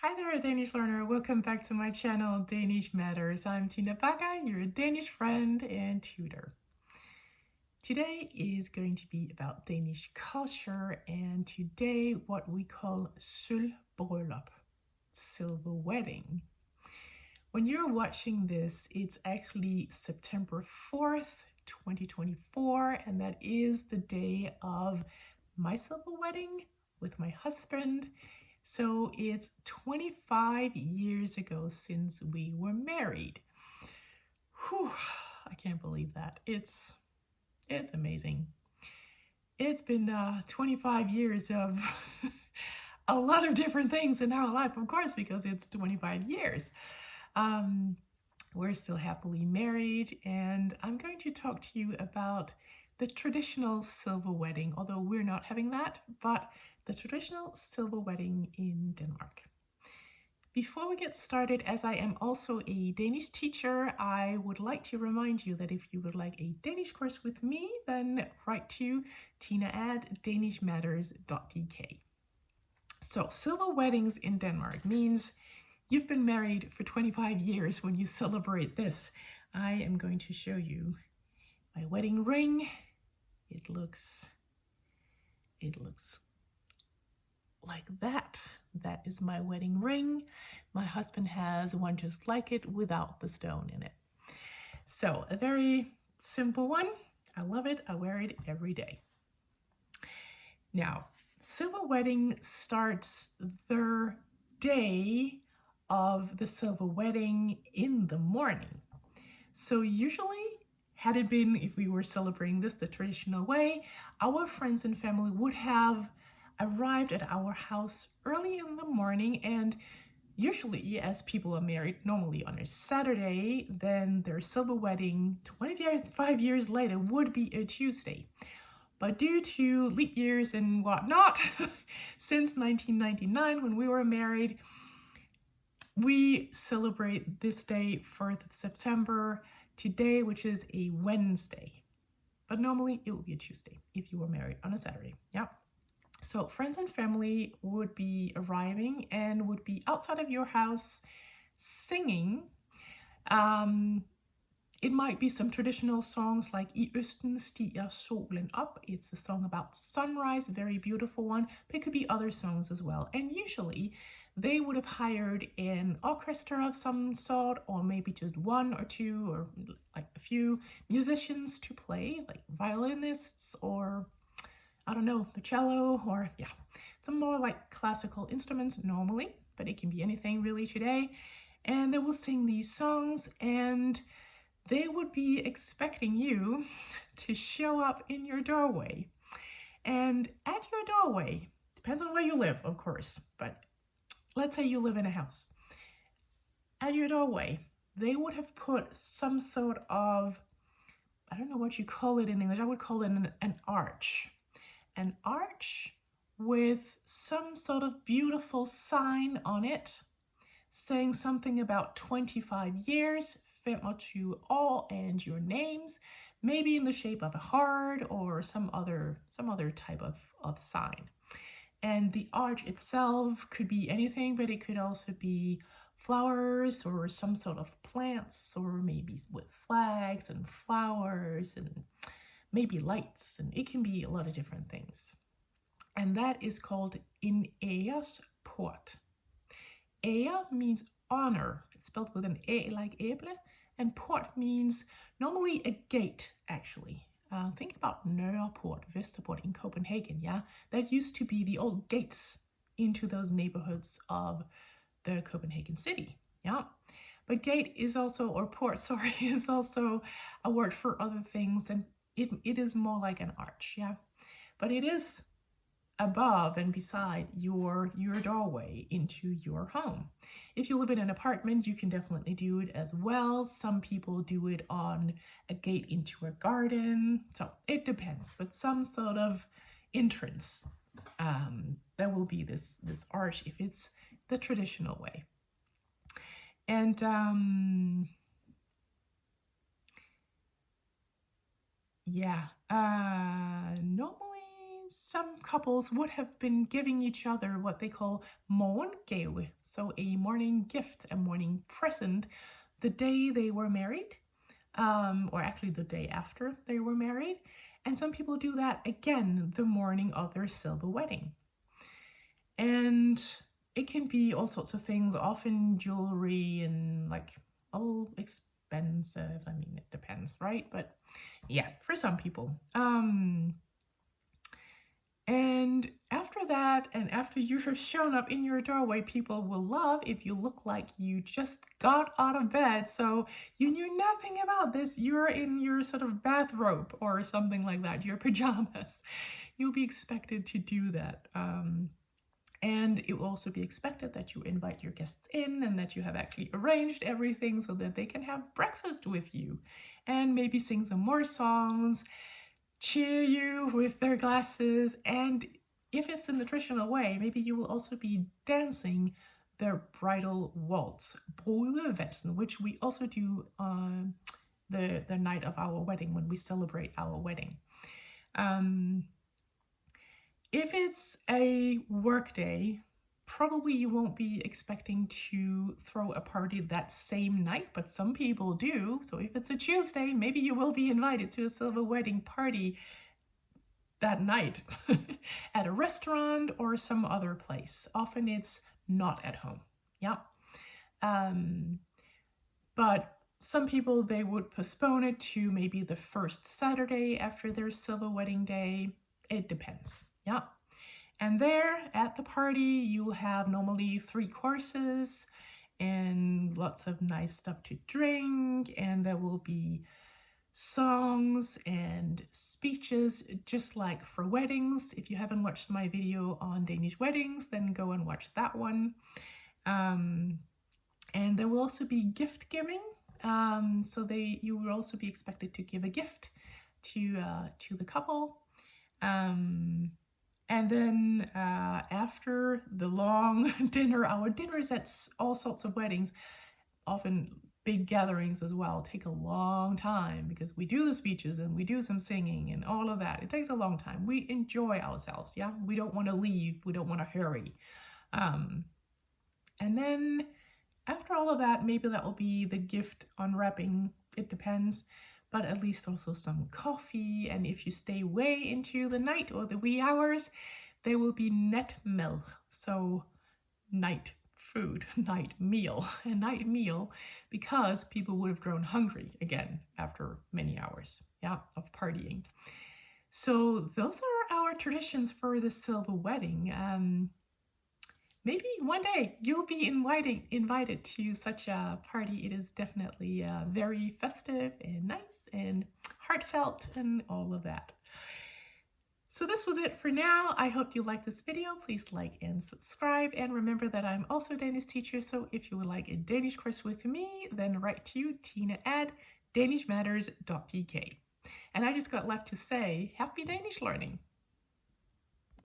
Hi there, Danish learner. Welcome back to my channel, Danish Matters. I'm Tina Baga, your Danish friend and tutor. Today is going to be about Danish culture, and today what we call Sølvbryllup, silver wedding. When you're watching this, it's actually September 4th, 2024, and that is the day of my silver wedding with my husband. So it's 25 years ago since we were married. Whew, I can't believe that. It's amazing. It's been 25 years of a lot of different things in our life, of course, because it's 25 years. We're still happily married, and I'm going to talk to you about the traditional silver wedding, although we're not having that, but the traditional silver wedding in Denmark. Before we get started, as I am also a Danish teacher, I would like to remind you that if you would like a Danish course with me, then write to tina@danishmatters.dk. So, silver weddings in Denmark means you've been married for 25 years when you celebrate this. I am going to show you my wedding ring. It looks like that. That is my wedding ring. My husband has one just like it without the stone in it. So a very simple one. I love it. I wear it every day. Now, silver wedding starts the day of the silver wedding in the morning. So usually, had it been if we were celebrating this the traditional way, our friends and family would have arrived at our house early in the morning, and usually, as people are married normally on a Saturday, then their silver wedding 25 years later would be a Tuesday. But due to leap years and whatnot, since 1999 when we were married, we celebrate this day, 4th of September, today, which is a Wednesday. But normally it would be a Tuesday if you were married on a Saturday. Yeah. So friends and family would be arriving and would be outside of your house singing. It might be some traditional songs like I Østen stiger solen op. It's a song about sunrise, a very beautiful one. But it could be other songs as well. And usually they would have hired an orchestra of some sort, or maybe just one or two, or like a few musicians to play, like violinists, or I don't know, the cello, or yeah, some more like classical instruments normally, but it can be anything really today. And they will sing these songs, and they would be expecting you to show up in your doorway. And at your doorway, depends on where you live, of course, but let's say you live in a house. At your doorway, they would have put some sort of, I don't know what you call it in English, I would call it an arch. An arch with some sort of beautiful sign on it saying something about 25 years, fem to all, and your names, maybe in the shape of a heart or some other type of sign. And the arch itself could be anything, but it could also be flowers or some sort of plants, or maybe with flags and flowers and maybe lights, and it can be a lot of different things. And that is called en æresport. Ære means honor. It's spelled with an A like æble, and port means normally a gate, actually. Think about Nørreport, Vesterport in Copenhagen, yeah? That used to be the old gates into those neighborhoods of the Copenhagen city, yeah? But gate is also, or port, sorry, is also a word for other things, and it is more like an arch, yeah? But it is above and beside your doorway into your home. If you live in an apartment, you can definitely do it as well. Some people do it on a gate into a garden. So it depends, but some sort of entrance. There will be this arch if it's the traditional way. And normally some couples would have been giving each other what they call morgengave, so a morning gift, a morning present, the day they were married, or actually the day after they were married. And some people do that again the morning of their silver wedding. And it can be all sorts of things, often jewelry and like all expensive. I mean, it depends, right? But yeah, for some people. And after that, and after you have shown up in your doorway, people will love if you look like you just got out of bed. So you knew nothing about this. You're in your sort of bathrobe or something like that, your pajamas. You'll be expected to do that. And it will also be expected that you invite your guests in and that you have actually arranged everything so that they can have breakfast with you and maybe sing some more songs, cheer you with their glasses, and if it's in the traditional way, maybe you will also be dancing the bridal waltz, Brudevalsen, which we also do on the night of our wedding when we celebrate our wedding. If it's a work day, probably you won't be expecting to throw a party that same night, but some people do. So if it's a Tuesday, maybe you will be invited to a silver wedding party that night at a restaurant or some other place. Often it's not at home. Yeah. But some people, they would postpone it to maybe the first Saturday after their silver wedding day. It depends. Yeah. And there at the party, you have normally 3 courses and lots of nice stuff to drink. And there will be songs and speeches, just like for weddings. If you haven't watched my video on Danish weddings, then go and watch that one. And there will also be gift giving. So you will also be expected to give a gift to the couple. And then after the long dinner, our dinners at all sorts of weddings, often big gatherings as well, take a long time because we do the speeches and we do some singing and all of that. It takes a long time. We enjoy ourselves, yeah? We don't want to leave. We don't want to hurry. And then after all of that, maybe that will be the gift unwrapping. It depends. But at least also some coffee. And if you stay way into the night or the wee hours, there will be natmad, so night food, night meal, a night meal, because people would have grown hungry again after many hours, yeah, of partying. So those are our traditions for the silver wedding. Maybe one day you'll be invited to such a party. It is definitely very festive and nice and heartfelt and all of that. So this was it for now. I hope you liked this video. Please like and subscribe. And remember that I'm also a Danish teacher. So if you would like a Danish course with me, then write to tina@danishmatters.dk. And I just got left to say, happy Danish learning.